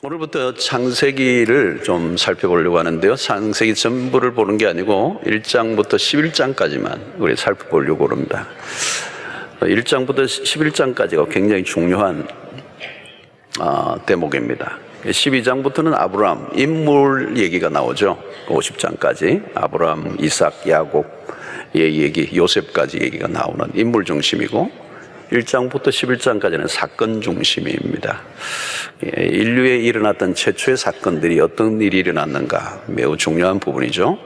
오늘부터 창세기를 좀 살펴보려고 하는데요. 창세기 전부를 보는 게 아니고 1장부터 11장까지만 우리 살펴보려고 합니다. 1장부터 11장까지가 굉장히 중요한 대목입니다. 12장부터는 아브라함 인물 얘기가 나오죠. 50장까지 아브라함, 이삭, 야곱의 얘기, 요셉까지 얘기가 나오는 인물 중심이고 1장부터 11장까지는 사건 중심입니다. 인류에 일어났던 최초의 사건들이 어떤 일이 일어났는가 매우 중요한 부분이죠.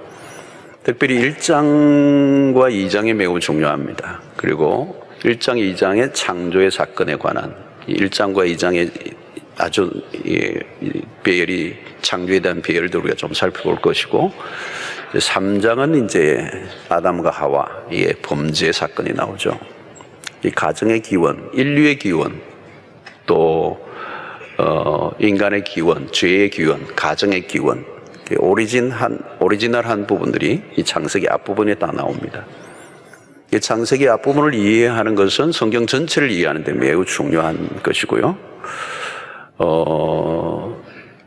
특별히 1장과 2장이 매우 중요합니다. 그리고 1장, 2장의 창조의 사건에 관한 1장과 2장의 아주 배열이 창조에 대한 배열도 우리가 좀 살펴볼 것이고 3장은 이제 아담과 하와의 범죄 사건이 나오죠. 이 가정의 기원, 인류의 기원, 또 인간의 기원, 죄의 기원, 가정의 기원, 오리지널한 부분들이 이 창세기 앞부분에 다 나옵니다. 이 창세기 앞부분을 이해하는 것은 성경 전체를 이해하는 데 매우 중요한 것이고요.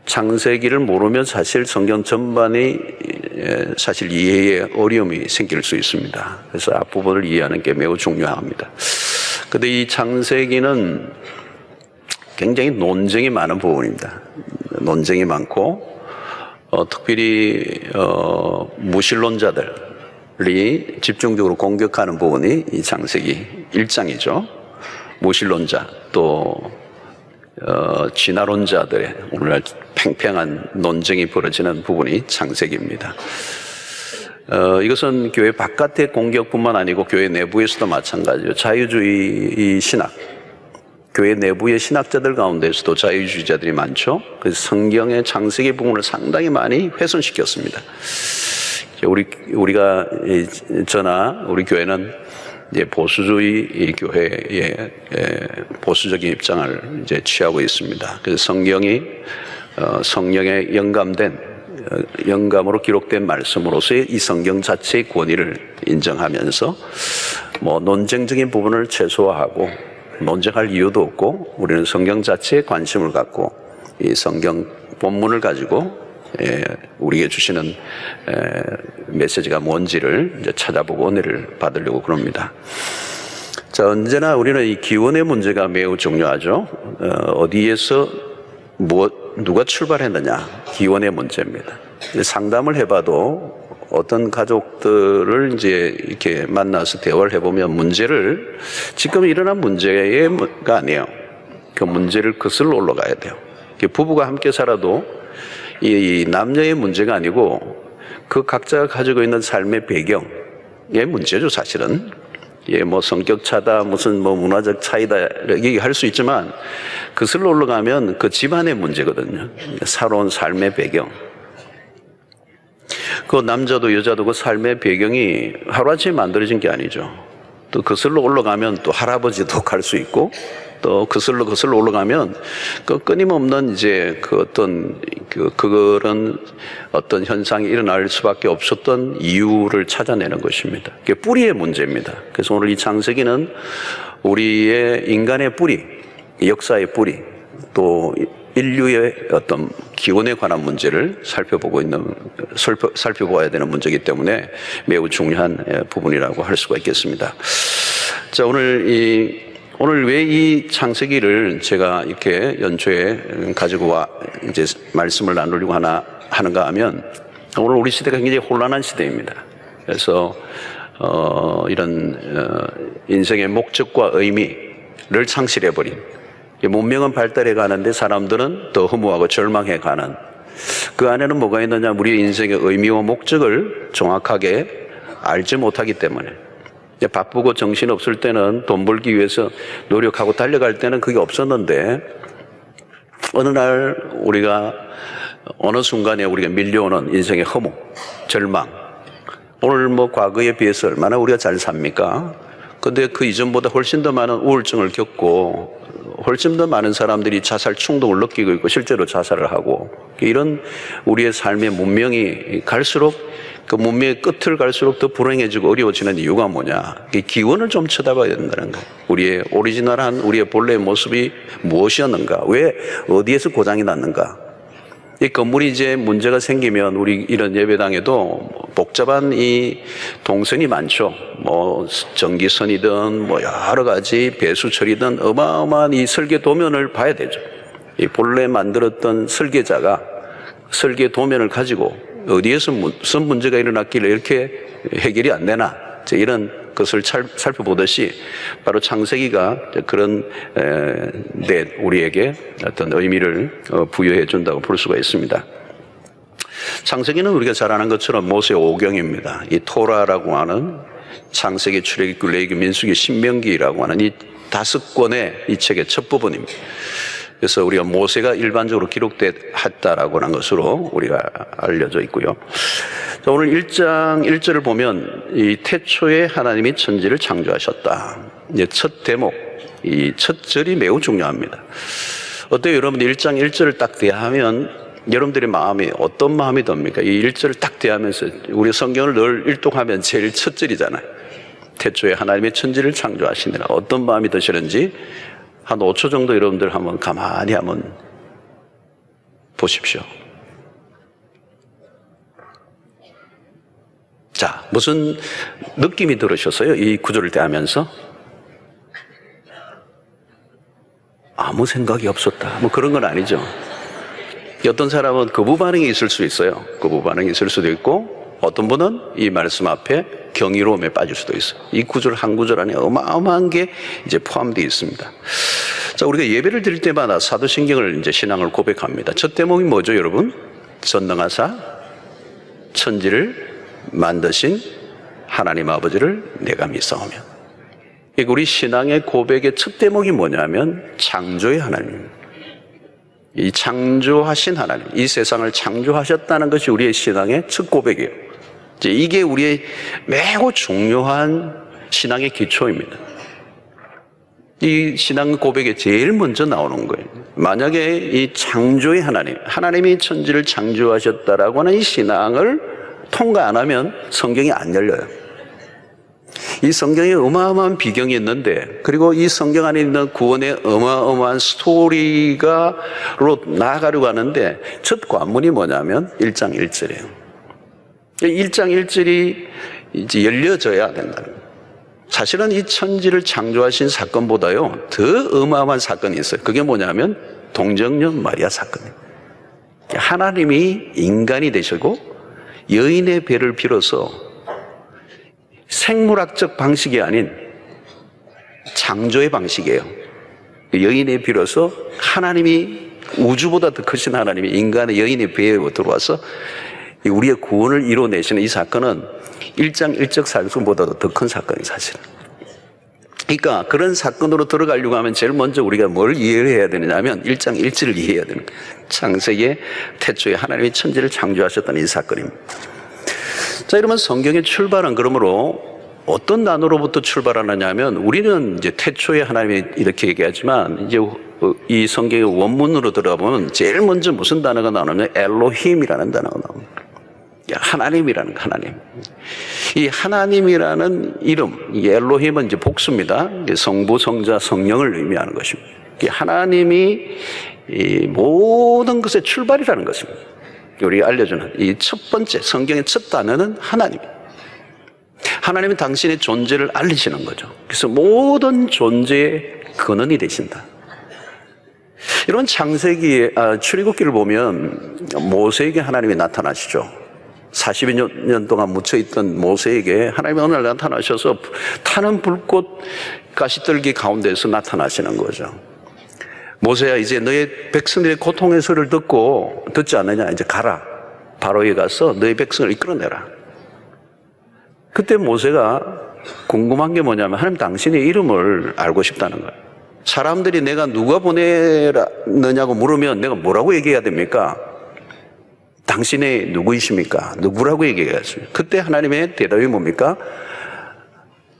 창세기를 모르면 사실 성경 전반이 사실 이해에 어려움이 생길 수 있습니다. 그래서 앞부분을 이해하는 게 매우 중요합니다. 그런데 이 창세기는 굉장히 논쟁이 많은 부분입니다. 논쟁이 많고 특별히 무신론자들이 집중적으로 공격하는 부분이 이 창세기 1장이죠. 무신론자 또 진화론자들의 오늘날 팽팽한 논쟁이 벌어지는 부분이 창세기입니다. 이것은 교회 바깥의 공격뿐만 아니고 교회 내부에서도 마찬가지죠. 자유주의 신학, 교회 내부의 신학자들 가운데서도 자유주의자들이 많죠. 그래서 성경의 창세기 부분을 상당히 많이 훼손시켰습니다. 우리가 우리 교회는 이제 보수주의 교회의 보수적인 입장을 이제 취하고 있습니다. 그래서 성령에 영감으로 기록된 말씀으로서의 이 성경 자체의 권위를 인정하면서 논쟁적인 부분을 최소화하고 논쟁할 이유도 없고 우리는 성경 자체에 관심을 갖고 이 성경 본문을 가지고 우리에게 주시는 메시지가 뭔지를 이제 찾아보고 은혜를 받으려고 그럽니다. 자, 언제나 우리는 이 기원의 문제가 매우 중요하죠. 어디에서 누가 출발했느냐, 기원의 문제입니다. 상담을 해봐도 어떤 가족들을 이제 이렇게 만나서 대화를 해보면 문제를 지금 일어난 문제가 아니에요. 그 문제를 거슬러 올라가야 돼요. 부부가 함께 살아도 이 남녀의 문제가 아니고 그 각자가 가지고 있는 삶의 배경의 문제죠, 사실은. 성격 차다, 무슨 문화적 차이다, 얘기할 수 있지만, 그슬로 올라가면 그 집안의 문제거든요. 살아온 삶의 배경. 그 남자도 여자도 그 삶의 배경이 하루아침에 만들어진 게 아니죠. 또 그슬로 올라가면 또 할아버지도 갈 수 있고, 또 그슬로 올라가면 그 끊임없는 이제 그런 어떤 현상이 일어날 수밖에 없었던 이유를 찾아내는 것입니다. 그게 뿌리의 문제입니다. 그래서 오늘 이 창세기는 우리의 인간의 뿌리, 역사의 뿌리, 또 인류의 어떤 기원에 관한 문제를 살펴보아야 되는 문제이기 때문에 매우 중요한 부분이라고 할 수가 있겠습니다. 자, 오늘 왜 이 창세기를 제가 이렇게 연초에 가지고 이제 말씀을 나누려고 하는가 하면 오늘 우리 시대가 굉장히 혼란한 시대입니다. 그래서 이런 인생의 목적과 의미를 상실해버린 문명은 발달해 가는데 사람들은 더 허무하고 절망해 가는 그 안에는 뭐가 있느냐, 우리의 인생의 의미와 목적을 정확하게 알지 못하기 때문에 바쁘고 정신없을 때는 돈 벌기 위해서 노력하고 달려갈 때는 그게 없었는데 어느 날 우리가 어느 순간에 우리가 밀려오는 인생의 허무, 절망, 오늘 과거에 비해서 얼마나 우리가 잘 삽니까? 근데 그 이전보다 훨씬 더 많은 우울증을 겪고 훨씬 더 많은 사람들이 자살 충동을 느끼고 있고 실제로 자살을 하고 이런 우리의 삶의 문명이 갈수록 그 문명의 끝을 갈수록 더 불행해지고 어려워지는 이유가 뭐냐? 기원을 좀 쳐다봐야 된다는 거예요. 우리의 오리지널한 우리의 본래의 모습이 무엇이었는가? 왜 어디에서 고장이 났는가? 이 건물이 이제 문제가 생기면 우리 이런 예배당에도 복잡한 이 동선이 많죠. 뭐 전기선이든 뭐 여러 가지 배수 처리든 어마어마한 이 설계 도면을 봐야 되죠. 이 본래 만들었던 설계자가 설계 도면을 가지고 어디에서 무슨 문제가 일어났길래 이렇게 해결이 안 되나, 이런 것을 살펴보듯이 바로 창세기가 그런 우리에게 어떤 의미를 부여해 준다고 볼 수가 있습니다. 창세기는 우리가 잘 아는 것처럼 모세 오경입니다. 이 토라라고 하는 창세기, 출애굽기, 레위기, 민수기, 신명기라고 하는 이 5권의 이 책의 첫 부분입니다. 그래서 우리가 모세가 일반적으로 기록됐다라고 하는 것으로 우리가 알려져 있고요. 자, 오늘 1장 1절을 보면 이 태초에 하나님이 천지를 창조하셨다. 이제 첫 대목, 이 첫 절이 매우 중요합니다. 어때요? 여러분들 1장 1절을 딱 대하면 여러분들의 마음이 어떤 마음이 듭니까? 이 1절을 딱 대하면서 우리 성경을 늘 일독하면 제일 첫 절이잖아요. 태초에 하나님의 천지를 창조하시니라. 어떤 마음이 드시는지 한 5초 정도 여러분들 한번 가만히 한번 보십시오. 자, 무슨 느낌이 들으셨어요? 이 구절을 대하면서? 아무 생각이 없었다. 뭐 그런 건 아니죠. 어떤 사람은 거부 반응이 있을 수 있어요. 거부 반응이 있을 수도 있고, 어떤 분은 이 말씀 앞에 경이로움에 빠질 수도 있어요. 이 구절 한 구절 안에 어마어마한 게 이제 포함되어 있습니다. 자, 우리가 예배를 드릴 때마다 사도신경을 이제 신앙을 고백합니다. 첫 대목이 뭐죠, 여러분? 전능하사 천지를 만드신 하나님 아버지를 내가 믿사오며. 우리 신앙의 고백의 첫 대목이 뭐냐면 창조의 하나님, 이 창조하신 하나님, 이 세상을 창조하셨다는 것이 우리의 신앙의 첫 고백이에요. 이게 우리의 매우 중요한 신앙의 기초입니다. 이 신앙 고백에 제일 먼저 나오는 거예요. 만약에 이 창조의 하나님, 하나님이 천지를 창조하셨다라고 하는 이 신앙을 통과 안 하면 성경이 안 열려요. 이 성경에 어마어마한 비경이 있는데, 그리고 이 성경 안에 있는 구원의 어마어마한 스토리가로 나아가려고 하는데 첫 관문이 뭐냐면 1장 1절이에요. 1장 1절이 이제 열려져야 된다는 거예요. 사실은 이 천지를 창조하신 사건보다요 더 어마어마한 사건이 있어요. 그게 뭐냐면 동정녀 마리아 사건이에요. 하나님이 인간이 되시고 여인의 배를 빌어서 생물학적 방식이 아닌 창조의 방식이에요. 여인의 빌어서 하나님이, 우주보다 더 크신 하나님이 인간의 여인의 배에 들어와서 우리의 구원을 이뤄내시는 이 사건은 1장 1절 사건보다도 더 큰 사건이 사실은. 그러니까 그런 사건으로 들어가려고 하면 제일 먼저 우리가 뭘 이해해야 되느냐면 1장 1절을 이해해야 되는 거예요. 창세기의 태초에 하나님이 천지를 창조하셨다는 이 사건입니다. 자, 이러면 성경의 출발은 그러므로 어떤 단어로부터 출발하느냐 하면, 우리는 이제 태초에 하나님이 이렇게 얘기하지만 이제 이 성경의 원문으로 들어가보면 제일 먼저 무슨 단어가 나오냐면 엘로힘이라는 단어가 나옵니다. 하나님이라는, 하나님. 이 하나님이라는 이름, 이 엘로힘은 이제 복수입니다. 성부, 성자, 성령을 의미하는 것입니다. 하나님이 이 모든 것의 출발이라는 것입니다. 우리가 알려주는 이 첫 번째 성경의 첫 단어는 하나님입니다. 하나님은 당신의 존재를 알리시는 거죠. 그래서 모든 존재의 근원이 되신다. 이런 창세기, 출애굽기를 보면 모세에게 하나님이 나타나시죠. 40여 년 동안 묻혀있던 모세에게 하나님이 어느 날 나타나셔서 타는 불꽃 가시떨기 가운데서 나타나시는 거죠. 모세야, 이제 너의 백성들의 고통의 소리를 듣지 않느냐? 이제 가라. 바로에 가서 너의 백성을 이끌어내라. 그때 모세가 궁금한 게 뭐냐면 하나님 당신의 이름을 알고 싶다는 거예요. 사람들이 내가 누가 보내느냐고 물으면 내가 뭐라고 얘기해야 됩니까? 당신의 누구이십니까? 누구라고 얘기해야겠습니까? 그때 하나님의 대답이 뭡니까?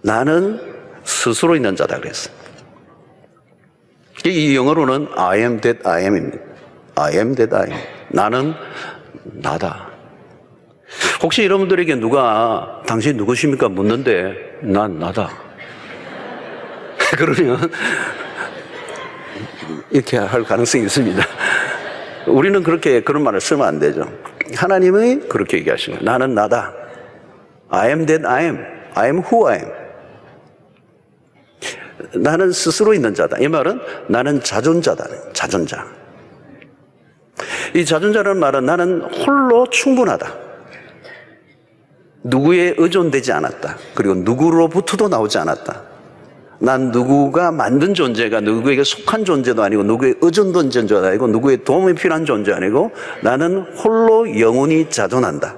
나는 스스로 있는 자다 그랬어요. 이 영어로는 I am that I am입니다. I am that I am. 나는 나다. 혹시 여러분들에게 누가 당신 누구십니까? 묻는데 난 나다. 그러면 이렇게 할 가능성이 있습니다. 우리는 그런 말을 쓰면 안 되죠. 하나님이 그렇게 얘기하시는 거예요. 나는 나다. I am that I am. I am who I am. 나는 스스로 있는 자다. 이 말은 나는 자존자다. 자존자. 이 자존자라는 말은 나는 홀로 충분하다. 누구에 의존되지 않았다. 그리고 누구로부터도 나오지 않았다. 난 누구가 만든 존재가 누구에게 속한 존재도 아니고 누구에 의존된 존재도 아니고 누구의 도움이 필요한 존재 아니고 나는 홀로 영원히 자존한다.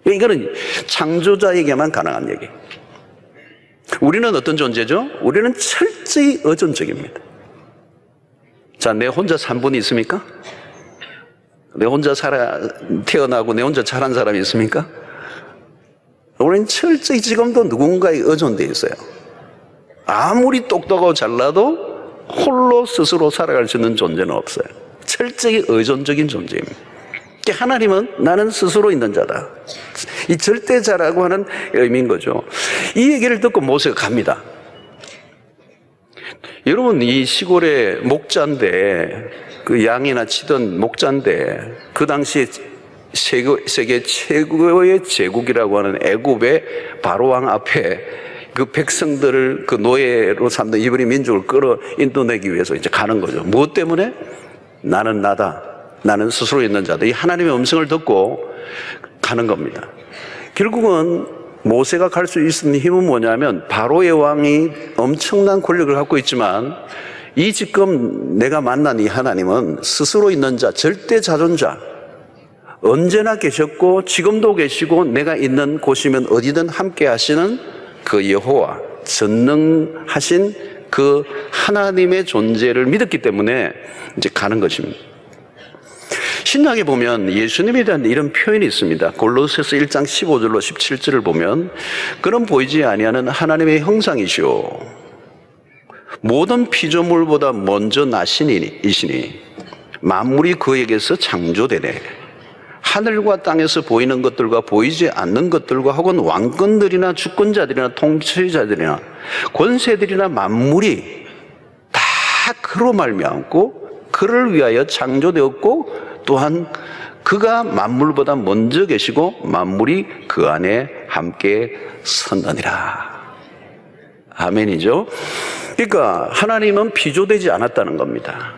이거는 창조자에게만 가능한 얘기. 우리는 어떤 존재죠? 우리는 철저히 의존적입니다. 자, 내 혼자 산 분이 있습니까? 내 혼자 태어나고 내 혼자 자란 사람이 있습니까? 우리는 철저히 지금도 누군가에 의존되어 있어요. 아무리 똑똑하고 잘나도 홀로 스스로 살아갈 수 있는 존재는 없어요. 철저히 의존적인 존재입니다. 하나님은 나는 스스로 있는 자다. 이 절대자라고 하는 의미인 거죠. 이 얘기를 듣고 모세가 갑니다. 여러분, 이 시골의 목자인데, 그 양이나 치던 목자인데, 그 당시에 세계 최고의 제국이라고 하는 애굽의 바로왕 앞에 그 백성들을 그 노예로 삼는 이브리 민족을 끌어 인도내기 위해서 이제 가는 거죠. 무엇 때문에? 나는 나다. 나는 스스로 있는 자다. 이 하나님의 음성을 듣고 가는 겁니다. 결국은 모세가 갈 수 있는 힘은 뭐냐면 바로의 왕이 엄청난 권력을 갖고 있지만 이 지금 내가 만난 이 하나님은 스스로 있는 자, 절대 자존자, 언제나 계셨고 지금도 계시고 내가 있는 곳이면 어디든 함께 하시는 그 여호와, 전능하신 그 하나님의 존재를 믿었기 때문에 이제 가는 것입니다. 신약에 보면 예수님에 대한 이런 표현이 있습니다. 골로새서 1장 15절로 17절을 보면 그는 보이지 아니하는 하나님의 형상이시오 모든 피조물보다 먼저 나시니이시니 만물이 그에게서 창조되네. 하늘과 땅에서 보이는 것들과 보이지 않는 것들과 혹은 왕권들이나 주권자들이나 통치자들이나 권세들이나 만물이 다 그로 말미암고 그를 위하여 창조되었고 또한 그가 만물보다 먼저 계시고 만물이 그 안에 함께 선다니라. 아멘이죠. 그러니까 하나님은 비조되지 않았다는 겁니다.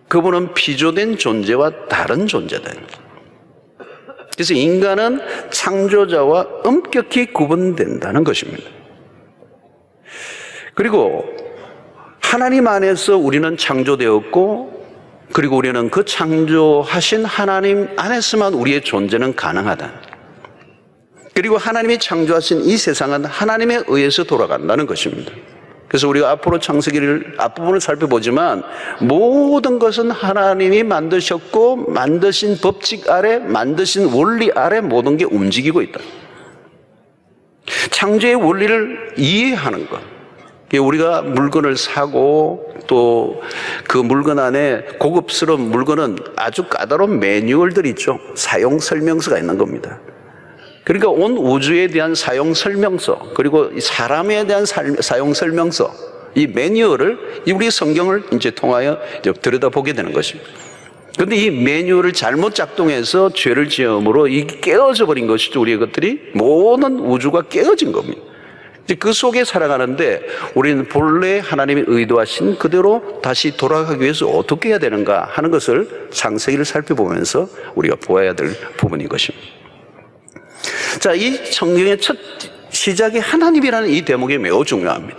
그분은 비조된 존재와 다른 존재다. 그래서 인간은 창조자와 엄격히 구분된다는 것입니다. 그리고 하나님 안에서 우리는 창조되었고 그리고 우리는 그 창조하신 하나님 안에서만 우리의 존재는 가능하다. 그리고 하나님이 창조하신 이 세상은 하나님에 의해서 돌아간다는 것입니다. 그래서 우리가 앞으로 창세기를 앞부분을 살펴보지만 모든 것은 하나님이 만드셨고 만드신 법칙 아래 만드신 원리 아래 모든 게 움직이고 있다. 창조의 원리를 이해하는 것. 우리가 물건을 사고 또 그 물건 안에 고급스러운 물건은 아주 까다로운 매뉴얼들이 있죠. 사용 설명서가 있는 겁니다. 그러니까 온 우주에 대한 사용 설명서 그리고 사람에 대한 사용 설명서 이 매뉴얼을 우리 성경을 이제 통하여 이제 들여다보게 되는 것입니다. 그런데 이 매뉴얼을 잘못 작동해서 죄를 지음으로 이게 깨어져 버린 것이죠. 우리의 것들이 모든 우주가 깨어진 겁니다. 이제 그 속에 살아가는데 우리는 본래 하나님이 의도하신 그대로 다시 돌아가기 위해서 어떻게 해야 되는가 하는 것을 창세기를 살펴보면서 우리가 보아야 될 부분인 것입니다. 자, 이 성경의 첫 시작이 하나님이라는 이 대목이 매우 중요합니다.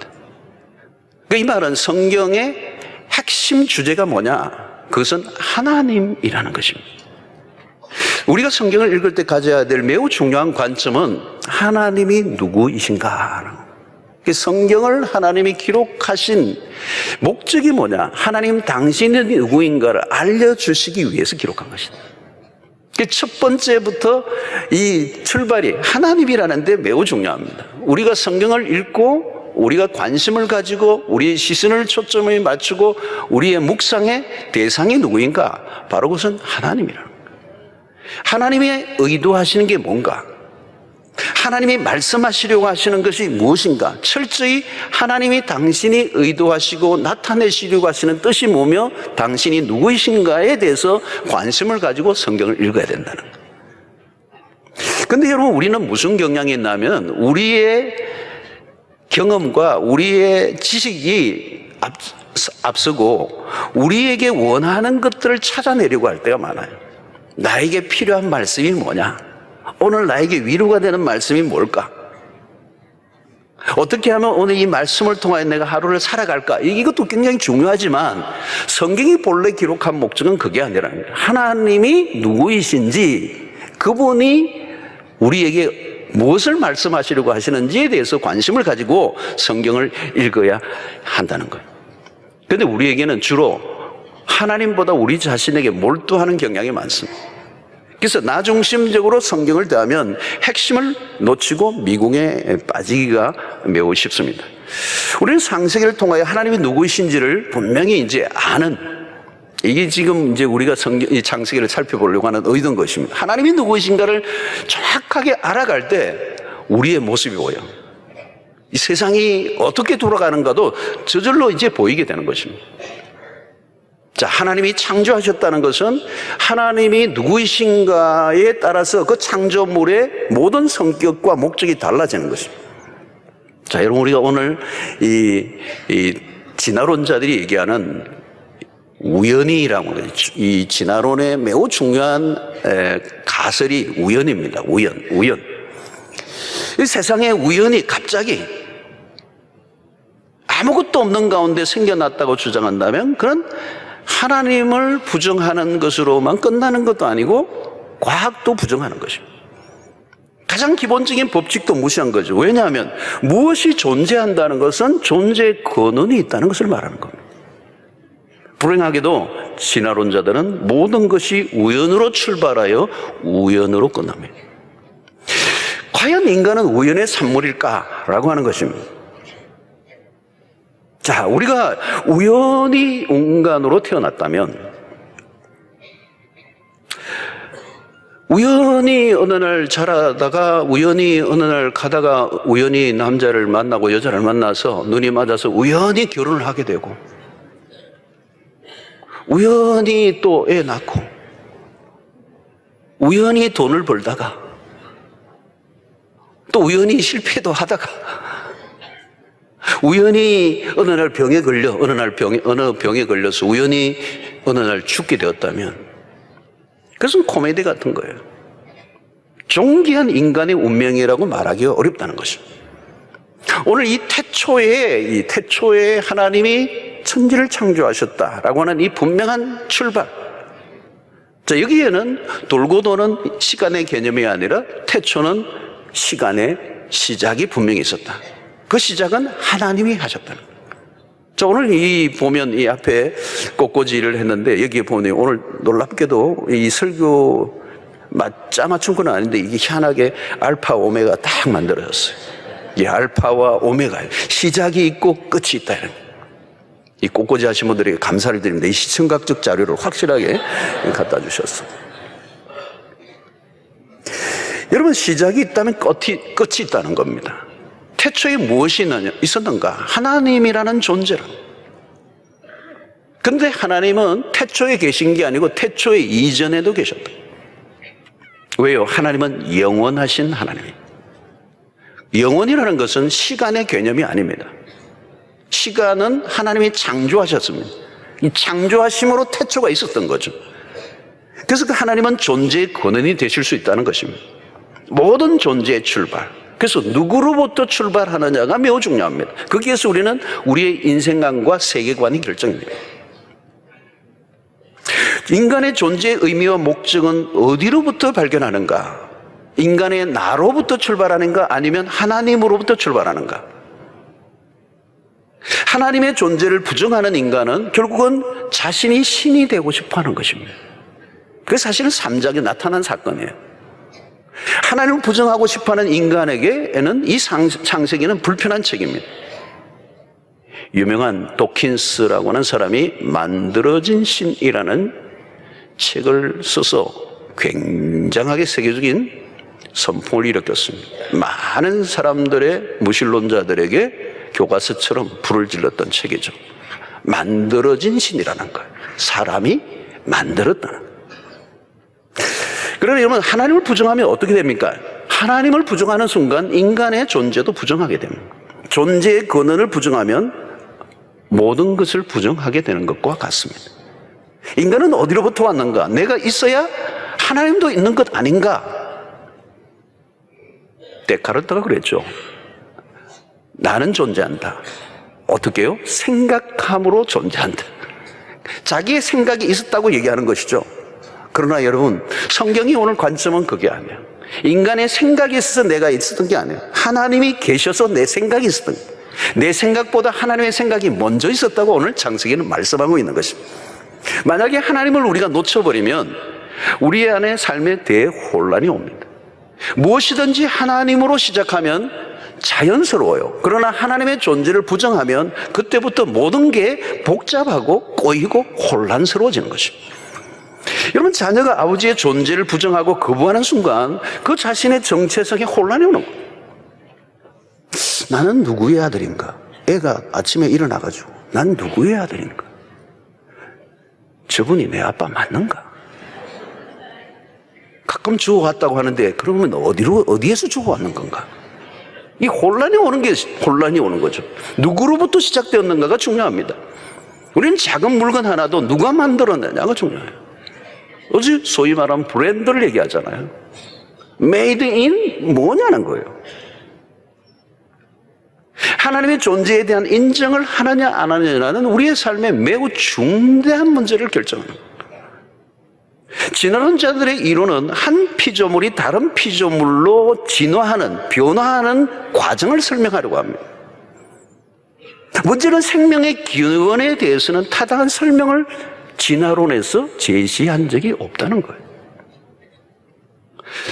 그러니까 이 말은 성경의 핵심 주제가 뭐냐? 그것은 하나님이라는 것입니다. 우리가 성경을 읽을 때 가져야 될 매우 중요한 관점은 하나님이 누구이신가? 성경을 하나님이 기록하신 목적이 뭐냐? 하나님 당신이 누구인가를 알려주시기 위해서 기록한 것이다. 첫 번째부터 이 출발이 하나님이라는 데 매우 중요합니다. 우리가 성경을 읽고 우리가 관심을 가지고 우리의 시선을 초점을 맞추고 우리의 묵상의 대상이 누구인가? 바로 그것은 하나님이라는 거예요. 하나님의 의도하시는 게 뭔가? 하나님이 말씀하시려고 하시는 것이 무엇인가? 철저히 하나님이 당신이 의도하시고 나타내시려고 하시는 뜻이 뭐며 당신이 누구이신가에 대해서 관심을 가지고 성경을 읽어야 된다는 거예요. 그런데 여러분, 우리는 무슨 경향이 있냐면 우리의 경험과 우리의 지식이 앞서고 우리에게 원하는 것들을 찾아내려고 할 때가 많아요. 나에게 필요한 말씀이 뭐냐? 오늘 나에게 위로가 되는 말씀이 뭘까? 어떻게 하면 오늘 이 말씀을 통하여 내가 하루를 살아갈까? 이것도 굉장히 중요하지만 성경이 본래 기록한 목적은 그게 아니라는 거예요. 하나님이 누구이신지, 그분이 우리에게 무엇을 말씀하시려고 하시는지에 대해서 관심을 가지고 성경을 읽어야 한다는 거예요. 그런데 우리에게는 주로 하나님보다 우리 자신에게 몰두하는 경향이 많습니다. 그래서 나 중심적으로 성경을 대하면 핵심을 놓치고 미궁에 빠지기가 매우 쉽습니다. 우리는 창세기를 통하여 하나님이 누구이신지를 분명히 이제 아는, 이게 지금 이제 우리가 이 창세기를 살펴보려고 하는 의도인 것입니다. 하나님이 누구이신가를 정확하게 알아갈 때 우리의 모습이 보여. 이 세상이 어떻게 돌아가는가도 저절로 이제 보이게 되는 것입니다. 자, 하나님이 창조하셨다는 것은 하나님이 누구이신가에 따라서 그 창조물의 모든 성격과 목적이 달라지는 것입니다. 자, 여러분, 우리가 오늘 이 진화론자들이 얘기하는 우연이라고 하는, 이 진화론의 매우 중요한 가설이 우연입니다. 우연. 이 세상에 우연이 갑자기 아무것도 없는 가운데 생겨났다고 주장한다면 그런 하나님을 부정하는 것으로만 끝나는 것도 아니고 과학도 부정하는 것입니다. 가장 기본적인 법칙도 무시한 거죠. 왜냐하면 무엇이 존재한다는 것은 존재의 근원이 있다는 것을 말하는 겁니다. 불행하게도 진화론자들은 모든 것이 우연으로 출발하여 우연으로 끝납니다. 과연 인간은 우연의 산물일까라고 하는 것입니다. 자, 우리가 우연히 인간으로 태어났다면, 우연히 어느 날 자라다가 우연히 어느 날 가다가 우연히 남자를 만나고 여자를 만나서 눈이 맞아서 우연히 결혼을 하게 되고, 우연히 또 애 낳고, 우연히 돈을 벌다가 또 우연히 실패도 하다가 우연히 어느 날 병에 걸려 어느 병에 걸려서 우연히 어느 날 죽게 되었다면 그것은 코미디 같은 거예요. 존귀한 인간의 운명이라고 말하기가 어렵다는 것입니다. 오늘 이 태초에 하나님이 천지를 창조하셨다라고 하는 이 분명한 출발. 자, 여기에는 돌고 도는 시간의 개념이 아니라 태초는 시간의 시작이 분명히 있었다. 그 시작은 하나님이 하셨다는 거예요. 자, 오늘 보면 이 앞에 꽃꽂이를 했는데 여기에 보면 오늘 놀랍게도 이 설교 짜맞춘 건 아닌데 이게 희한하게 알파 오메가 딱 만들어졌어요. 이 알파와 오메가, 시작이 있고 끝이 있다. 이 꽃꽂이 하신 분들에게 감사를 드립니다. 이 시청각적 자료를 확실하게 갖다 주셨어요. 여러분, 시작이 있다면 끝이 있다는 겁니다. 태초에 무엇이 있었는가? 하나님이라는 존재라. 그런데 하나님은 태초에 계신 게 아니고 태초에 이전에도 계셨다. 왜요? 하나님은 영원하신 하나님이에요. 영원이라는 것은 시간의 개념이 아닙니다. 시간은 하나님이 창조하셨습니다. 이 창조하심으로 태초가 있었던 거죠. 그래서 그 하나님은 존재의 근원이 되실 수 있다는 것입니다. 모든 존재의 출발. 그래서 누구로부터 출발하느냐가 매우 중요합니다. 거기에서 우리는 우리의 인생관과 세계관이 결정됩니다. 인간의 존재의 의미와 목적은 어디로부터 발견하는가? 인간의 나로부터 출발하는가? 아니면 하나님으로부터 출발하는가? 하나님의 존재를 부정하는 인간은 결국은 자신이 신이 되고 싶어 하는 것입니다. 그게 사실은 3장에 나타난 사건이에요. 하나님을 부정하고 싶어하는 인간에게는 이 창세기는 불편한 책입니다. 유명한 도킨스라고 하는 사람이 만들어진 신이라는 책을 써서 굉장하게 세계적인 선풍을 일으켰습니다. 많은 사람들의 무신론자들에게 교과서처럼 불을 질렀던 책이죠. 만들어진 신이라는 거예요. 사람이 만들었다는 거예요. 그러나 여러분, 하나님을 부정하면 어떻게 됩니까? 하나님을 부정하는 순간 인간의 존재도 부정하게 됩니다. 존재의 근원을 부정하면 모든 것을 부정하게 되는 것과 같습니다. 인간은 어디로부터 왔는가? 내가 있어야 하나님도 있는 것 아닌가? 데카르트가 그랬죠. 나는 존재한다. 어떻게 해요? 생각함으로 존재한다. 자기의 생각이 있었다고 얘기하는 것이죠. 그러나 여러분, 성경이 오늘 관점은 그게 아니에요. 인간의 생각이 있어서 내가 있었던 게 아니에요. 하나님이 계셔서 내 생각이 있었던 거예요. 내 생각보다 하나님의 생각이 먼저 있었다고 오늘 창세기는 말씀하고 있는 것입니다. 만약에 하나님을 우리가 놓쳐버리면 우리 안에 삶에 대해 혼란이 옵니다. 무엇이든지 하나님으로 시작하면 자연스러워요. 그러나 하나님의 존재를 부정하면 그때부터 모든 게 복잡하고 꼬이고 혼란스러워지는 것입니다. 여러분, 자녀가 아버지의 존재를 부정하고 거부하는 순간 그 자신의 정체성에 혼란이 오는 거예요. 나는 누구의 아들인가? 애가 아침에 일어나가지고 난 누구의 아들인가? 저분이 내 아빠 맞는가? 가끔 주워왔다고 하는데 그러면 어디에서 주워왔는 건가? 이 혼란이 오는 거죠. 누구로부터 시작되었는가가 중요합니다. 우리는 작은 물건 하나도 누가 만들어내냐가 중요해요. 어제 소위 말하는 브랜드를 얘기하잖아요. Made in 뭐냐는 거예요. 하나님의 존재에 대한 인정을 하느냐 안 하느냐는 우리의 삶에 매우 중대한 문제를 결정하는 거예요. 진화론 자들의 이론은 한 피조물이 다른 피조물로 진화하는, 변화하는 과정을 설명하려고 합니다. 문제는 생명의 기원에 대해서는 타당한 설명을 진화론에서 제시한 적이 없다는 거예요.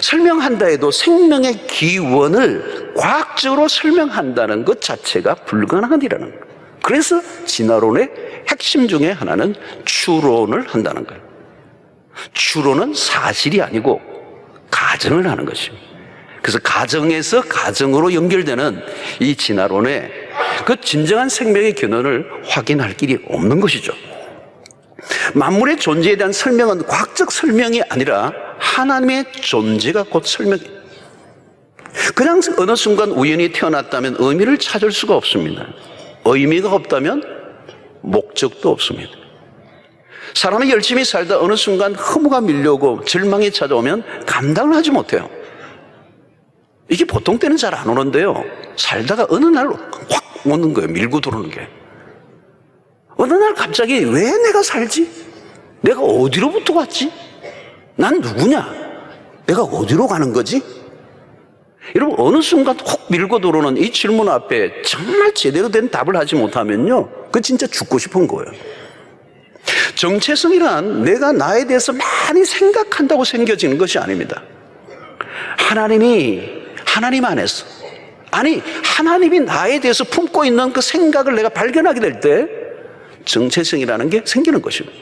설명한다 해도 생명의 기원을 과학적으로 설명한다는 것 자체가 불가능한 일이라는 거예요. 그래서 진화론의 핵심 중에 하나는 추론을 한다는 거예요. 추론은 사실이 아니고 가정을 하는 것입니다. 그래서 가정에서 가정으로 연결되는 이 진화론의 그 진정한 생명의 근원을 확인할 길이 없는 것이죠. 만물의 존재에 대한 설명은 과학적 설명이 아니라 하나님의 존재가 곧 설명이에요. 그냥 어느 순간 우연히 태어났다면 의미를 찾을 수가 없습니다. 의미가 없다면 목적도 없습니다. 사람이 열심히 살다 어느 순간 허무가 밀려오고 절망이 찾아오면 감당을 하지 못해요. 이게 보통 때는 잘 안 오는데요, 살다가 어느 날 확 오는 거예요. 밀고 들어오는 게. 어느 날 갑자기 왜 내가 살지? 내가 어디로부터 왔지? 난 누구냐? 내가 어디로 가는 거지? 여러분, 어느 순간 훅 밀고 들어오는 이 질문 앞에 정말 제대로 된 답을 하지 못하면요, 그거 진짜 죽고 싶은 거예요. 정체성이란 내가 나에 대해서 많이 생각한다고 생겨지는 것이 아닙니다. 하나님 안에서, 하나님이 나에 대해서 품고 있는 그 생각을 내가 발견하게 될 때 정체성이라는 게 생기는 것입니다.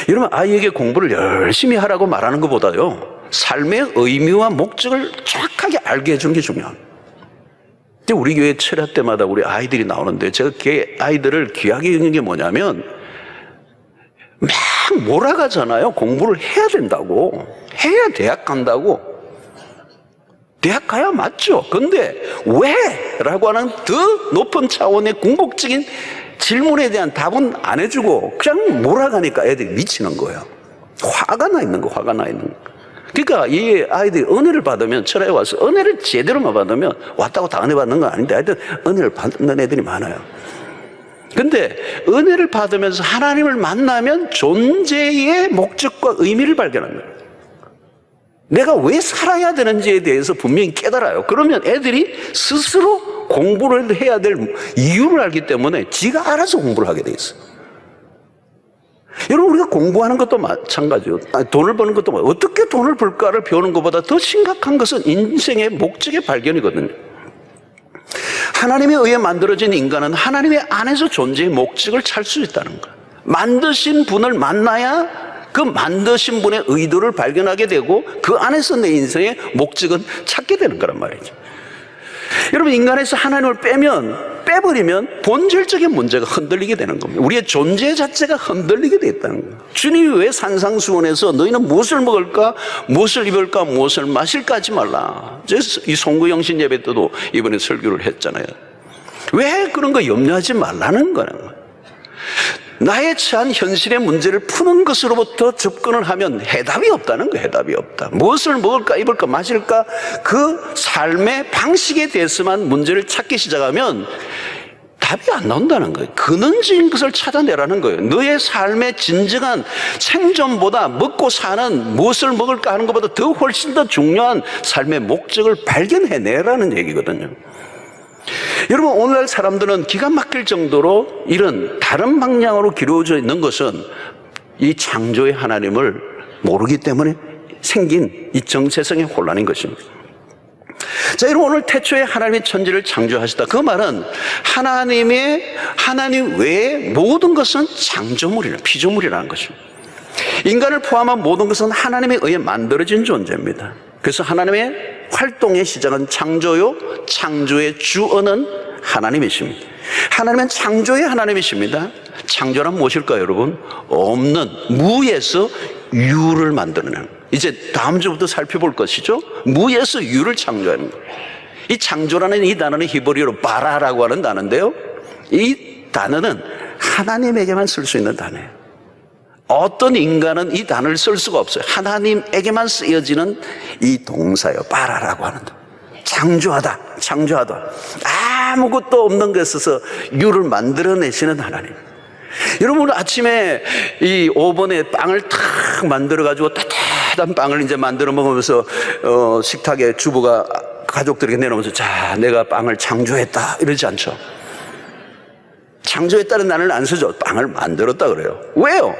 여러분, 아이에게 공부를 열심히 하라고 말하는 것보다요, 삶의 의미와 목적을 정확하게 알게 해주는 게 중요합니다. 우리 교회 철야 때마다 우리 아이들이 나오는데 제가 아이들을 귀하게 여기는 게 뭐냐면, 막 몰아가잖아요. 공부를 해야 된다고. 해야 대학 간다고. 대학 가야 맞죠. 근데 왜? 라고 하는 더 높은 차원의 궁극적인 질문에 대한 답은 안 해주고 그냥 몰아가니까 애들이 미치는 거예요. 화가 나 있는 거. 그러니까 이 아이들이 은혜를 받으면, 철야에 와서 은혜를 제대로만 받으면, 왔다고 다 은혜 받는 건 아닌데 하여튼 은혜를 받는 애들이 많아요. 근데 은혜를 받으면서 하나님을 만나면 존재의 목적과 의미를 발견합니다. 내가 왜 살아야 되는지에 대해서 분명히 깨달아요. 그러면 애들이 스스로 공부를 해야 될 이유를 알기 때문에 지가 알아서 공부를 하게 돼 있어요. 여러분, 우리가 공부하는 것도 마찬가지예요. 돈을 버는 것도 어떻게 돈을 벌까를 배우는 것보다 더 심각한 것은 인생의 목적의 발견이거든요. 하나님에 의해 만들어진 인간은 하나님의 안에서 존재의 목적을 찾을 수 있다는 거예요. 만드신 분을 만나야 그 만드신 분의 의도를 발견하게 되고 그 안에서 내 인생의 목적은 찾게 되는 거란 말이죠. 여러분, 인간에서 하나님을 빼버리면 본질적인 문제가 흔들리게 되는 겁니다. 우리의 존재 자체가 흔들리게 돼 있다는 거예요. 주님이 왜 산상수훈에서 너희는 무엇을 먹을까, 무엇을 입을까, 무엇을 마실까 하지 말라. 이 송구영신 예배 때도 이번에 설교를 했잖아요. 왜 그런 거 염려하지 말라는 거예요. 나의 처한 현실의 문제를 푸는 것으로부터 접근을 하면 해답이 없다는 거예요. 해답이 없다. 무엇을 먹을까, 입을까, 마실까, 그 삶의 방식에 대해서만 문제를 찾기 시작하면 답이 안 나온다는 거예요. 근원적인 것을 찾아내라는 거예요. 너의 삶의 진정한 생존보다 먹고 사는, 무엇을 먹을까 하는 것보다 더 훨씬 더 중요한 삶의 목적을 발견해내라는 얘기거든요. 여러분, 오늘날 사람들은 기가 막힐 정도로 이런 다른 방향으로 기울어져 있는 것은 이 창조의 하나님을 모르기 때문에 생긴 이 정체성의 혼란인 것입니다. 자, 여러분, 오늘 태초에 하나님이 천지를 창조하시다. 그 말은 하나님 외에 모든 것은 창조물이라는, 피조물이라는 것입니다. 인간을 포함한 모든 것은 하나님에 의해 만들어진 존재입니다. 그래서 하나님의 활동의 시작은 창조요, 창조의 주어는 하나님이십니다. 하나님은 창조의 하나님이십니다. 창조란 무엇일까요, 여러분? 없는, 무에서 유를 만드는, 이제 다음 주부터 살펴볼 것이죠. 무에서 유를 창조하는 거예요. 이 창조라는 이 단어는 히브리어로 바라라고 하는 단어인데요, 이 단어는 하나님에게만 쓸 수 있는 단어예요. 어떤 인간은 이 단어를 쓸 수가 없어요. 하나님에게만 쓰여지는 이 동사예요. 바라라고 하는 거. 창조하다. 아무것도 없는 것에서 유를 만들어내시는 하나님. 여러분, 아침에 이 오븐에 빵을 탁 만들어가지고 따뜻한 빵을 이제 만들어 먹으면서 식탁에 주부가 가족들에게 내놓으면서, 자, 내가 빵을 창조했다, 이러지 않죠. 창조했다는 단어를 안 쓰죠. 빵을 만들었다 그래요. 왜요?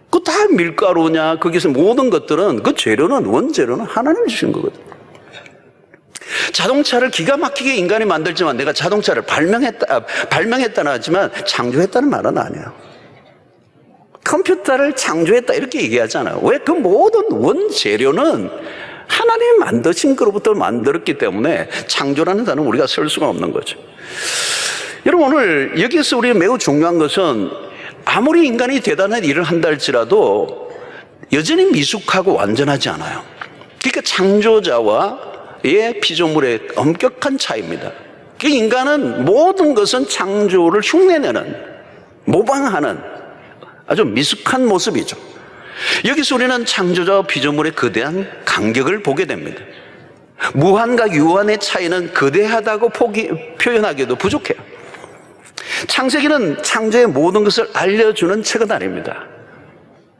그 다 밀가루냐, 거기서 모든 것들은, 그 재료는, 원재료는 하나님이 주신 거거든요. 자동차를 기가 막히게 인간이 만들지만 내가 자동차를 발명했다는 하지만 창조했다는 말은 아니에요. 컴퓨터를 창조했다 이렇게 얘기하잖아요. 왜? 그 모든 원재료는 하나님이 만드신 것로부터 만들었기 때문에 창조라는 단어는 우리가 쓸 수가 없는 거죠. 여러분, 오늘 여기서 우리가 매우 중요한 것은 아무리 인간이 대단한 일을 한다 할지라도 여전히 미숙하고 완전하지 않아요. 그러니까 창조자와의 피조물의 엄격한 차이입니다. 그 인간은 모든 것은 창조를 흉내내는, 모방하는 아주 미숙한 모습이죠. 여기서 우리는 창조자와 피조물의 거대한 간격을 보게 됩니다. 무한과 유한의 차이는 거대하다고 표현하기도 부족해요. 창세기는 창조의 모든 것을 알려주는 책은 아닙니다.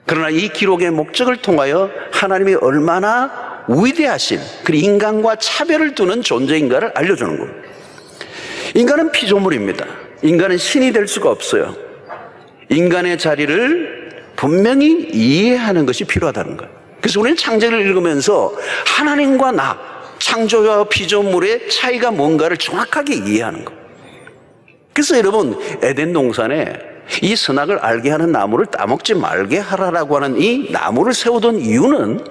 그러나 이 기록의 목적을 통하여 하나님이 얼마나 위대하신, 그리고 인간과 차별을 두는 존재인가를 알려주는 겁니다. 인간은 피조물입니다. 인간은 신이 될 수가 없어요. 인간의 자리를 분명히 이해하는 것이 필요하다는 거예요. 그래서 우리는 창세기를 읽으면서 하나님과 나, 창조와 피조물의 차이가 뭔가를 정확하게 이해하는 거예요. 그래서 여러분, 에덴 동산에 이 선악을 알게 하는 나무를 따먹지 말게 하라라고 하는 이 나무를 세우던 이유는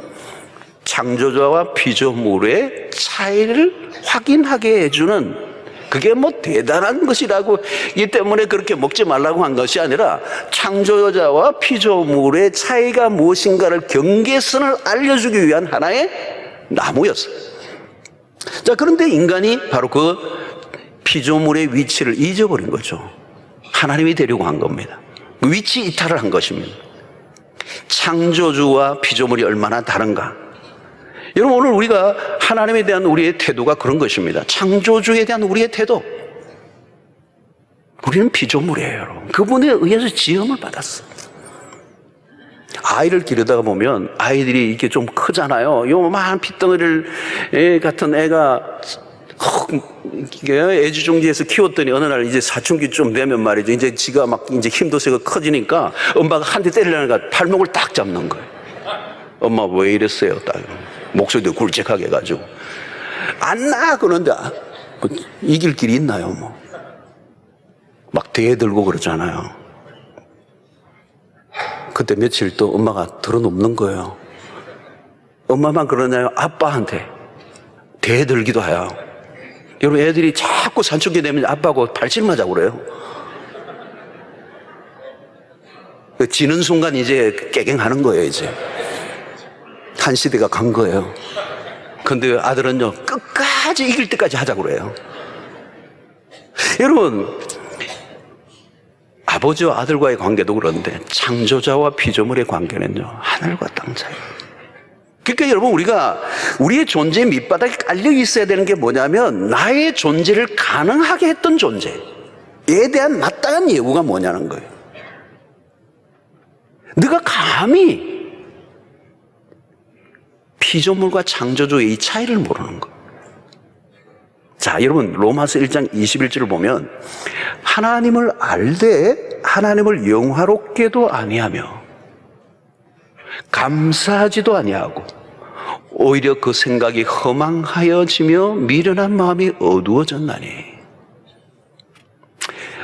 창조자와 피조물의 차이를 확인하게 해주는, 그게 뭐 대단한 것이라고 이 때문에 그렇게 먹지 말라고 한 것이 아니라 창조자와 피조물의 차이가 무엇인가를 경계선을 알려주기 위한 하나의 나무였어요. 자, 그런데 인간이 바로 그 피조물의 위치를 잊어버린 거죠. 하나님이 되려고 한 겁니다. 위치 이탈을 한 것입니다. 창조주와 피조물이 얼마나 다른가. 여러분, 오늘 우리가 하나님에 대한 우리의 태도가 그런 것입니다. 창조주에 대한 우리의 태도. 우리는 피조물이에요, 여러분. 그분에 의해서 지음을 받았어. 아이를 기르다가 보면 아이들이 이렇게 좀 크잖아요. 요만한 핏덩어리를 같은 애가 애지중지해서 키웠더니 어느 날 이제 사춘기 좀 되면 말이죠. 이제 지가 막 이제 힘도 세고 커지니까 엄마가 한 대 때리려니까 팔목을 딱 잡는 거예요. 엄마 왜 이랬어요? 딱 목소리도 굵직하게 해가지고 안 나 그러는데 이길 길이 있나요? 뭐 막 대들고 그러잖아요. 그때 며칠 또 엄마가 들어눕는 거예요. 엄마만 그러냐요? 아빠한테 대들기도 해요. 여러분, 애들이 자꾸 산책기 되면 아빠하고 발질 맞아 그래요. 지는 순간 이제 깨갱하는 거예요. 이제 한 시대가 간 거예요. 근데 아들은요, 끝까지 이길 때까지 하자고 그래요. 여러분, 아버지와 아들과의 관계도 그런데 창조자와 피조물의 관계는요, 하늘과 땅 차이. 그러니까 여러분, 우리가 우리의 존재의 밑바닥에 깔려 있어야 되는 게 뭐냐면, 나의 존재를 가능하게 했던 존재에 대한 마땅한 예우가 뭐냐는 거예요. 네가 감히 피조물과 창조주의 이 차이를 모르는 거예요. 자, 여러분, 로마서 1장 21절을 보면 하나님을 알되 하나님을 영화롭게도 아니하며 감사하지도 아니하고 오히려 그 생각이 허망하여지며 미련한 마음이 어두워졌나니.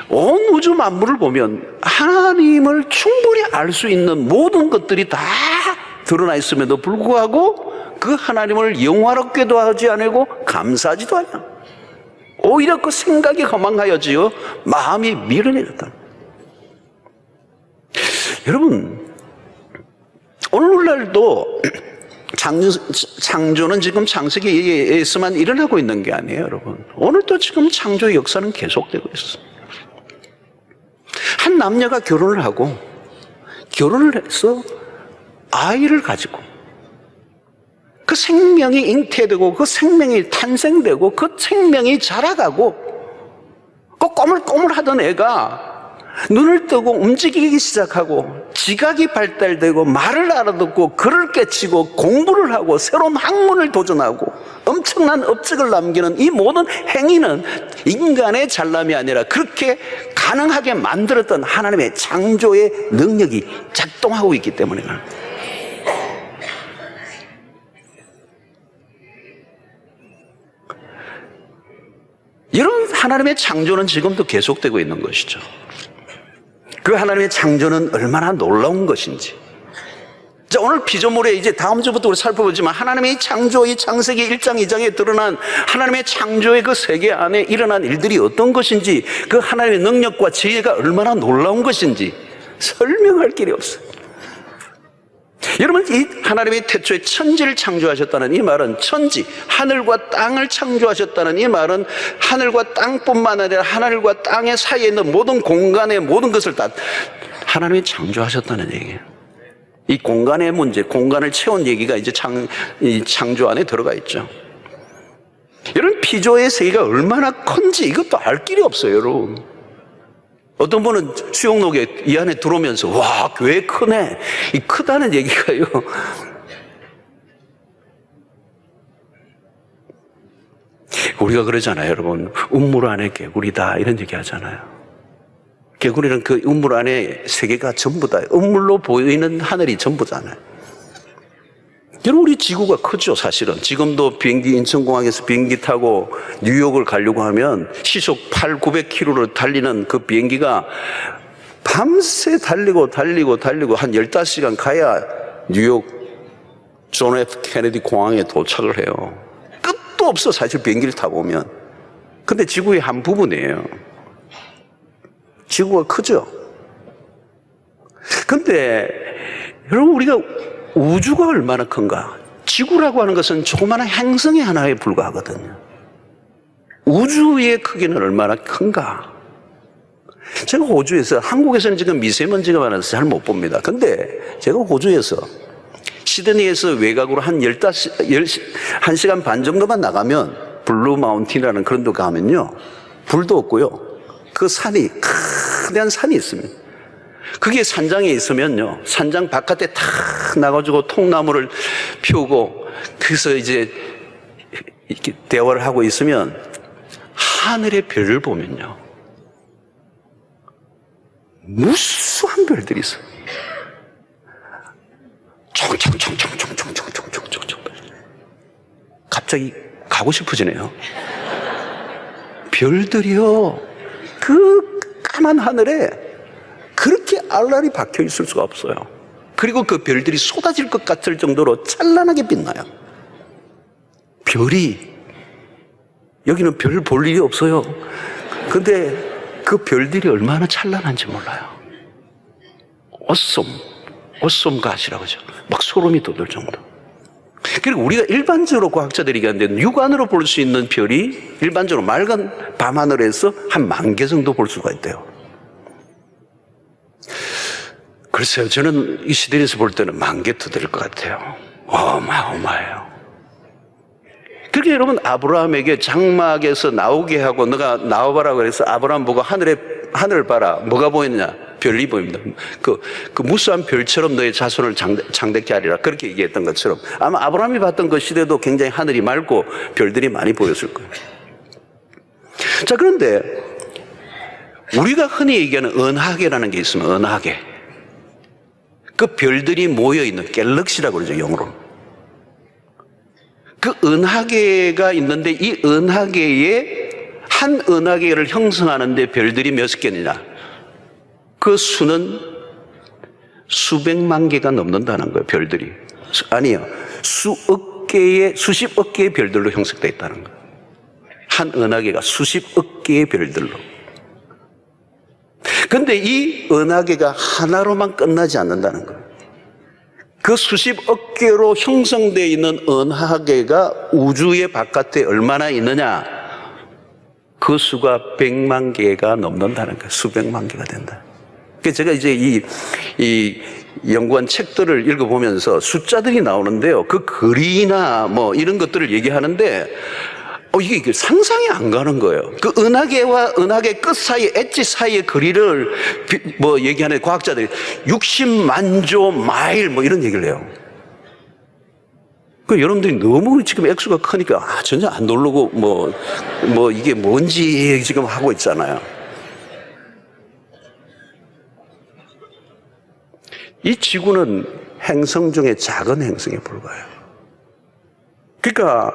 온 우주 만물을 보면 하나님을 충분히 알 수 있는 모든 것들이 다 드러나 있음에도 불구하고 그 하나님을 영화롭게도 하지 않고 감사하지도 않아. 오히려 그 생각이 허망하여지어 마음이 미련해졌다. 여러분, 오늘날도 창조는 지금 창세기에서만 일어나고 있는 게 아니에요, 여러분. 오늘도 지금 창조의 역사는 계속되고 있어요. 한 남녀가 결혼을 하고 결혼을 해서 아이를 가지고 그 생명이 잉태되고 그 생명이 탄생되고 그 생명이 자라가고 그 꼬물꼬물하던 애가 눈을 뜨고 움직이기 시작하고 지각이 발달되고 말을 알아듣고 글을 깨치고 공부를 하고 새로운 학문을 도전하고 엄청난 업적을 남기는 이 모든 행위는 인간의 잘남이 아니라 그렇게 가능하게 만들었던 하나님의 창조의 능력이 작동하고 있기 때문에 이런 하나님의 창조는 지금도 계속되고 있는 것이죠. 그 하나님의 창조는 얼마나 놀라운 것인지. 자, 오늘 피조물의 이제 다음 주부터 우리 살펴보지만 하나님의 창조, 이 창세기 1장, 2장에 드러난 하나님의 창조의 그 세계 안에 일어난 일들이 어떤 것인지, 그 하나님의 능력과 지혜가 얼마나 놀라운 것인지 설명할 길이 없어요. 여러분, 이 하나님의 태초에 천지를 창조하셨다는 이 말은 천지, 하늘과 땅을 창조하셨다는 이 말은 하늘과 땅뿐만 아니라 하늘과 땅의 사이에 있는 모든 공간의 모든 것을 다 하나님이 창조하셨다는 얘기예요. 이 공간의 문제, 공간을 채운 얘기가 이제 이 창조 안에 들어가 있죠. 여러분, 피조의 세계가 얼마나 큰지 이것도 알 길이 없어요, 여러분. 어떤 분은 수영록에 이 안에 들어오면서 와, 교회 크네. 이 크다는 얘기가요, 우리가 그러잖아요, 여러분. 우물 안에 개구리다 이런 얘기 하잖아요. 개구리는 그 우물 안에 세계가 전부다. 우물로 보이는 하늘이 전부잖아요. 여러분, 우리 지구가 크죠, 사실은. 지금도 비행기, 인천공항에서 비행기 타고 뉴욕을 가려고 하면 시속 900km로 달리는 그 비행기가 밤새 달리고 한 15시간 가야 뉴욕 존 F 케네디 공항에 도착을 해요. 끝도 없어, 사실 비행기를 타보면. 근데 지구의 한 부분이에요. 지구가 크죠? 근데 여러분, 우리가 우주가 얼마나 큰가? 지구라고 하는 것은 조그마한 행성의 하나에 불과하거든요. 우주의 크기는 얼마나 큰가? 제가 호주에서, 한국에서는 지금 미세먼지가 많아서 잘 못 봅니다. 근데 제가 호주에서 시드니에서 외곽으로 한 1시간 반 정도만 나가면 블루 마운틴이라는 그런 데 가면요, 불도 없고요, 그 산이, 거대한 산이 있습니다. 그게 산장에 있으면요, 산장 바깥에 탁 나가지고 통나무를 피우고 그래서 이제 이렇게 대화를 하고 있으면 하늘의 별을 보면요, 무수한 별들이 있어요. 총총총총총총총총총총. 갑자기 가고 싶어지네요. 별들이요, 그 까만 하늘에 그렇게 알알이 박혀 있을 수가 없어요. 그리고 그 별들이 쏟아질 것 같을 정도로 찬란하게 빛나요. 별이, 여기는 별 볼 일이 없어요. 근데 그 별들이 얼마나 찬란한지 몰라요. 어썸 갓이라고 하죠. 막 소름이 돋을 정도. 그리고 우리가 일반적으로 과학자들이 얘기하는데 육안으로 볼 수 있는 별이 일반적으로 맑은 밤하늘에서 한 10,000개 정도 볼 수가 있대요. 글쎄요, 저는 이 시대에서 볼 때는 10,000개 더 될 것 같아요. 어마어마해요. 그렇게 여러분, 아브라함에게 장막에서 나오게 하고 너가 나와봐라 그래서 아브라함 보고 하늘을 봐라. 뭐가 보였냐? 별이 보입니다. 그 무수한 별처럼 너의 자손을 창대케 하리라. 그렇게 얘기했던 것처럼 아마 아브라함이 봤던 그 시대도 굉장히 하늘이 맑고 별들이 많이 보였을 거예요. 자, 그런데 우리가 흔히 얘기하는 은하계라는 게 있으면 은하계. 그 별들이 모여있는 갤럭시라고 그러죠, 영어로. 그 은하계가 있는데 이 은하계에 한 은하계를 형성하는데 별들이 몇 개느냐? 그 수는 수백만 개가 넘는다는 거예요, 별들이. 아니요. 수십억 개의 별들로 형성되어 있다는 거예요. 한 은하계가 수십억 개의 별들로. 근데 이 은하계가 하나로만 끝나지 않는다는 거예요. 그 수십억 개로 형성되어 있는 은하계가 우주의 바깥에 얼마나 있느냐? 그 수가 100만 개가 넘는다는 거예요. 수백만 개가 된다. 그래서 제가 이제 이 연구한 책들을 읽어보면서 숫자들이 나오는데요. 그 거리나 뭐 이런 것들을 얘기하는데 이게 상상이 안 가는 거예요. 그 은하계와 은하계 끝 사이, 엣지 사이의 거리를 뭐 얘기하는 과학자들이 60만 조 마일 뭐 이런 얘기를 해요. 그 여러분들이 너무 지금 액수가 크니까 전혀 안 놀라고 뭐 이게 뭔지 지금 하고 있잖아요. 이 지구는 행성 중에 작은 행성에 불과해요. 그러니까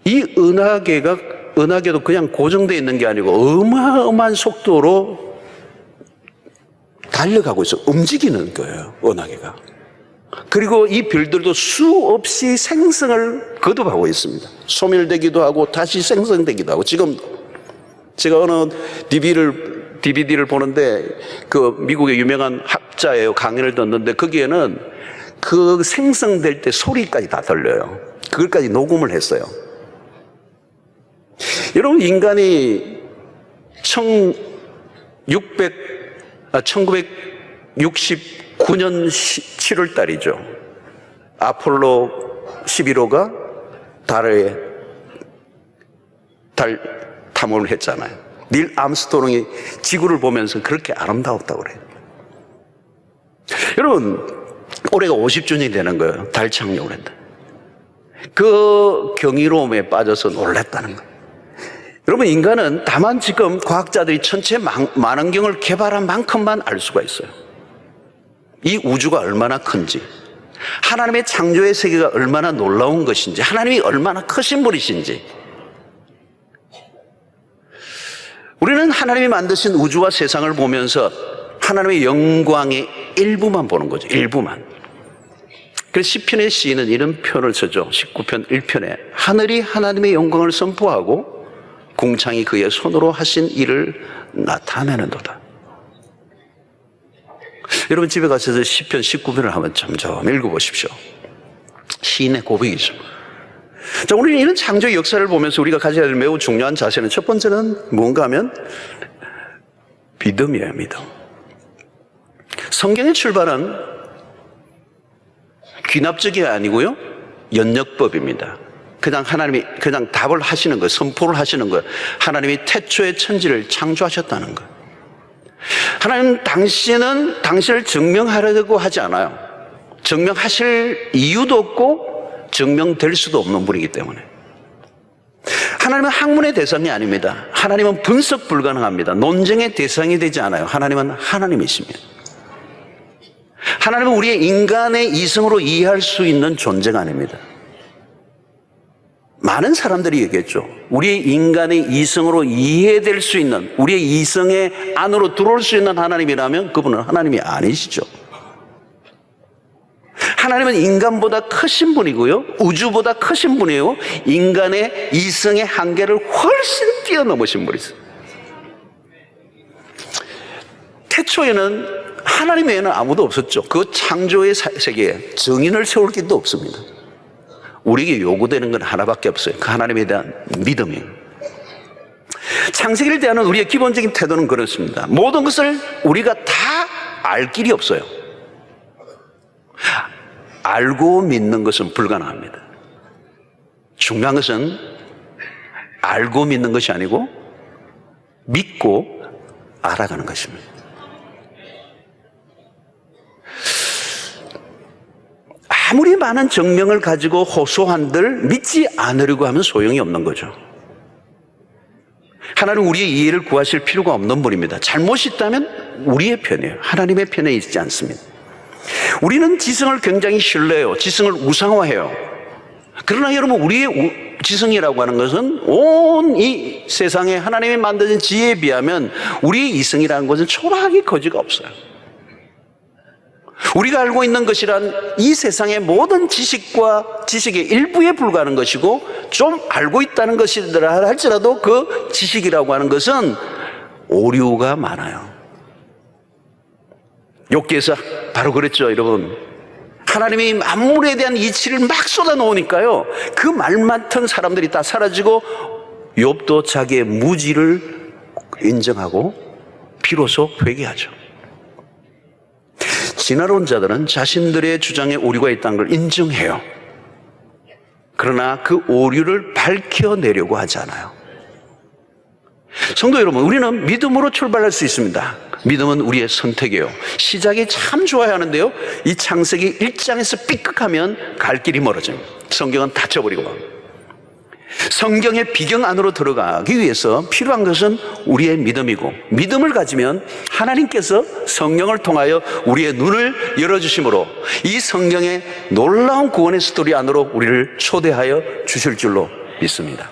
이 은하계도 그냥 고정되어 있는 게 아니고 어마어마한 속도로 달려가고 있어. 움직이는 거예요, 은하계가. 그리고 이 별들도 수없이 생성을 거듭하고 있습니다. 소멸되기도 하고 다시 생성되기도 하고. 지금 제가 어느 DVD를 보는데 그 미국의 유명한 학자예요. 강연을 듣는데 거기에는 그 생성될 때 소리까지 다 들려요. 그걸까지 녹음을 했어요. 여러분, 인간이 1969년 7월 달이죠. 아폴로 11호가 달 탐험을 했잖아요. 닐 암스트롱이 지구를 보면서 그렇게 아름다웠다고 그래요. 여러분, 올해가 50주년이 되는 거예요. 달 착륙을 했다. 그 경이로움에 빠져서 놀랐다는 거예요. 여러분, 인간은 다만 지금 과학자들이 천체 만원경을 개발한 만큼만 알 수가 있어요. 이 우주가 얼마나 큰지, 하나님의 창조의 세계가 얼마나 놀라운 것인지, 하나님이 얼마나 크신 분이신지. 우리는 하나님이 만드신 우주와 세상을 보면서 하나님의 영광의 일부만 보는 거죠. 일부만. 그래서 시편의 시인은 이런 표현을 쓰죠. 19편 1편에 하늘이 하나님의 영광을 선포하고 궁창이 그의 손으로 하신 일을 나타내는도다. 여러분, 집에 가셔서 시편 19편을 한번 점점 읽어보십시오. 시인의 고백이죠. 자, 우리는 이런 창조의 역사를 보면서 우리가 가져야 될 매우 중요한 자세는 첫 번째는 뭔가 하면 믿음이에요. 믿음. 성경의 출발은 귀납적이 아니고요, 연역법입니다. 그냥 하나님이 그냥 답을 하시는 거예요. 선포를 하시는 거예요. 하나님이 태초의 천지를 창조하셨다는 거예요. 하나님 당신은 당신을 증명하려고 하지 않아요. 증명하실 이유도 없고 증명될 수도 없는 분이기 때문에. 하나님은 학문의 대상이 아닙니다. 하나님은 분석 불가능합니다. 논쟁의 대상이 되지 않아요. 하나님은 하나님이십니다. 하나님은 우리의 인간의 이성으로 이해할 수 있는 존재가 아닙니다. 많은 사람들이 얘기했죠. 우리의 인간의 이성으로 이해될 수 있는, 우리의 이성의 안으로 들어올 수 있는 하나님이라면 그분은 하나님이 아니시죠. 하나님은 인간보다 크신 분이고요, 우주보다 크신 분이에요. 인간의 이성의 한계를 훨씬 뛰어넘으신 분이세요. 태초에는 하나님 외에는 아무도 없었죠. 그 창조의 세계에 정인을 세울 길도 없습니다. 우리에게 요구되는 건 하나밖에 없어요. 그 하나님에 대한 믿음이에요. 창세기를 대하는 우리의 기본적인 태도는 그렇습니다. 모든 것을 우리가 다 알 길이 없어요. 알고 믿는 것은 불가능합니다. 중요한 것은 알고 믿는 것이 아니고 믿고 알아가는 것입니다. 아무리 많은 증명을 가지고 호소한들 믿지 않으려고 하면 소용이 없는 거죠. 하나님은 우리의 이해를 구하실 필요가 없는 분입니다. 잘못이 있다면 우리의 편이에요. 하나님의 편에 있지 않습니다. 우리는 지성을 굉장히 신뢰해요. 지성을 우상화해요. 그러나 여러분, 우리의 지성이라고 하는 것은 온 이 세상에 하나님이 만드신 지혜에 비하면 우리의 이성이라는 것은 초라하게 거지가 없어요. 우리가 알고 있는 것이란 이 세상의 모든 지식과 지식의 일부에 불과한 것이고, 좀 알고 있다는 것이라 할지라도 그 지식이라고 하는 것은 오류가 많아요. 욥기에서 바로 그랬죠, 여러분. 하나님이 만물에 대한 이치를 막 쏟아놓으니까요, 그 말 맡은 사람들이 다 사라지고 욥도 자기의 무지를 인정하고 비로소 회개하죠. 진화론 자들은 자신들의 주장에 오류가 있다는 걸 인정해요. 그러나 그 오류를 밝혀내려고 하지 않아요. 성도 여러분, 우리는 믿음으로 출발할 수 있습니다. 믿음은 우리의 선택이에요. 시작이 참 좋아야 하는데요, 이 창세기 1장에서 삐끗하면 갈 길이 멀어집니다. 성경은 닫혀버리고 맙니다. 성경의 비경 안으로 들어가기 위해서 필요한 것은 우리의 믿음이고, 믿음을 가지면 하나님께서 성령을 통하여 우리의 눈을 열어주심으로 이 성경의 놀라운 구원의 스토리 안으로 우리를 초대하여 주실 줄로 믿습니다.